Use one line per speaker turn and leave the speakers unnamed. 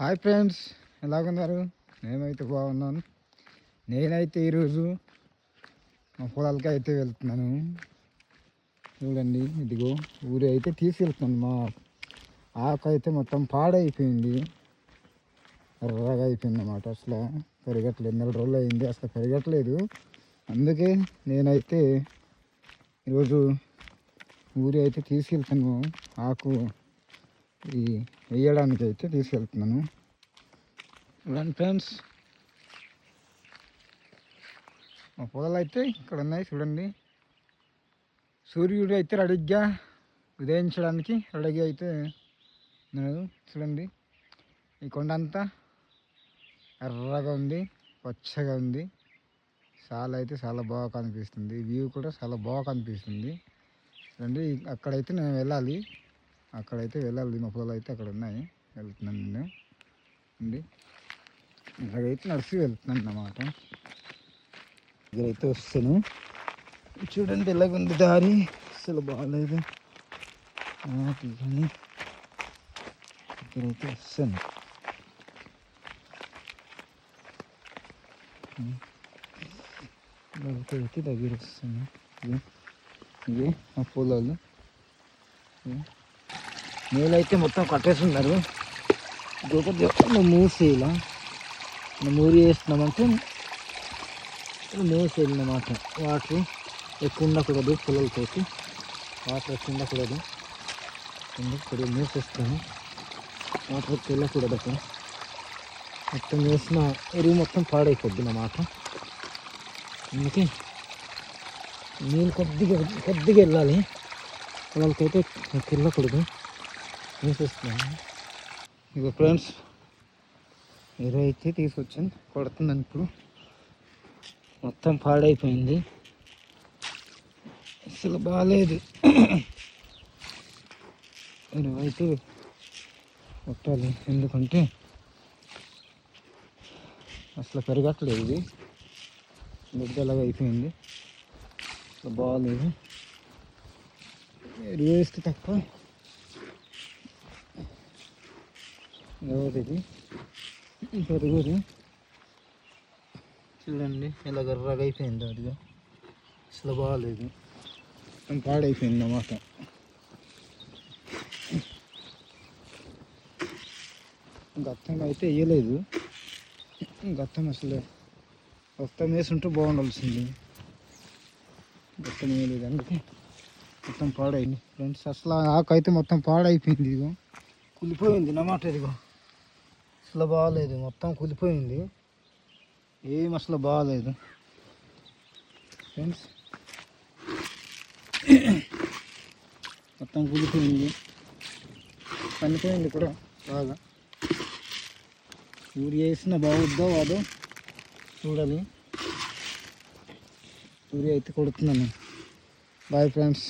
Hi friends, ఎలాగున్నారు? నేనైతే బాగున్నాను. నేనైతే ఈరోజు మా పొలాలకి అయితే వెళ్తున్నాను. చూడండి, ఇదిగో ఊరి అయితే తీసుకెళ్తున్నాను. మా ఆకు అయితే మొత్తం పాడైపోయింది, ఎర్రగా అయిపోయింది అన్నమాట. అసలు పెరగట్లేదు, 4 రోజులు అయింది, అసలు పెరగట్లేదు. అందుకే నేనైతే ఈరోజు ఊరి అయితే తీసుకెళ్తాను. ఆకు ఈ వేయడానికి అయితే తీసుకెళ్తున్నాను. చూడండి ఫ్రెండ్స్, మా పొలాలు అయితే ఇక్కడ ఉన్నాయి. చూడండి, సూర్యుడు అయితే రెడీగా ఉదయించడానికి రెడీగా అయితే ఉన్నాడు. చూడండి, ఈ కొండ అంతా ఎర్రగా ఉంది, పచ్చగా ఉంది. చాలా బాగా కనిపిస్తుంది. వ్యూ కూడా చాలా బాగా కనిపిస్తుంది. చూడండి, అక్కడైతే నేను వెళ్ళాలి. మా పొలాలు అయితే అక్కడ ఉన్నాయి. వెళ్తున్నాను నేను అండి. ఇక్కడైతే నడిచి వెళ్తున్నాను అన్నమాట. ఇక్కడైతే వస్తాను. చూడండి ఎలాగుంది దారి, అసలు బాగాలేదు. కానీ ఇక్కడైతే వస్తాను. అయితే దగ్గర వస్తాను. ఇవి మా పొలాలు. నీళ్ళైతే మొత్తం కట్టేస్తున్నారు. ఇంకొకటి మూసేలా మూరి వేస్తున్నామంటే మూసేయాలన్నమాట. వాటర్ ఎక్కువ ఉండకూడదు, పొలాలతోటి వాటర్ ఎక్కువ ఉండకూడదు. కొద్దిగా మూసేస్తాను, వాటర్ ఎక్కువ వెళ్ళకూడదు. అక్కడ మొత్తం వేసిన ఎరువు మొత్తం పాడైపోద్ది అన్నమాట. అందుకే నీళ్ళు కొద్దిగా వెళ్ళాలి, పొలాలకైతే వెళ్ళకూడదు. మూసేస్తున్నాను. ఇక ఫ్రెండ్స్, ఎరువు అయితే తీసుకొచ్చాను, కొడుతున్నాను. ఇప్పుడు మొత్తం పాడైపోయింది, అసలు బాగాలేదు. ఎరువు అయితే కొట్టాలి, ఎందుకంటే అసలు పెరగట్లేదు. ఇది బిడ్డలాగా అయిపోయింది, అసలు బాగాలేదు. ఎరువు వేస్తే తక్కువ ఇది పెరుగుది. చూడండి ఇలా గర్రగా అయిపోయింది. అదిగా అసలు బాగాలేదు, పాడైపోయింది అన్నమాట. గత్తం అయితే వేయలేదు. గత్తం అసలు మొత్తం వేసుంటే బాగుండాల్సింది. గత్తం వేయలేదు, అందుకే మొత్తం పాడైంది. ఫ్రెండ్స్, అసలు ఆకు అయితే మొత్తం పాడైపోయింది. ఇదిగో కులిపోయింది అన్నమాట. ఇదిగో అసలు బాగాలేదు, మొత్తం కులిపోయింది. ఏం అసలు బాగాలేదు ఫ్రెండ్స్. మొత్తం కులిపోయింది, పనిపోయింది కూడా బాగా. ఊరి వేసిన బాగుద్దో అదో చూడాలి. ఊరి అయితే కొడుతున్నాను. Bye friends.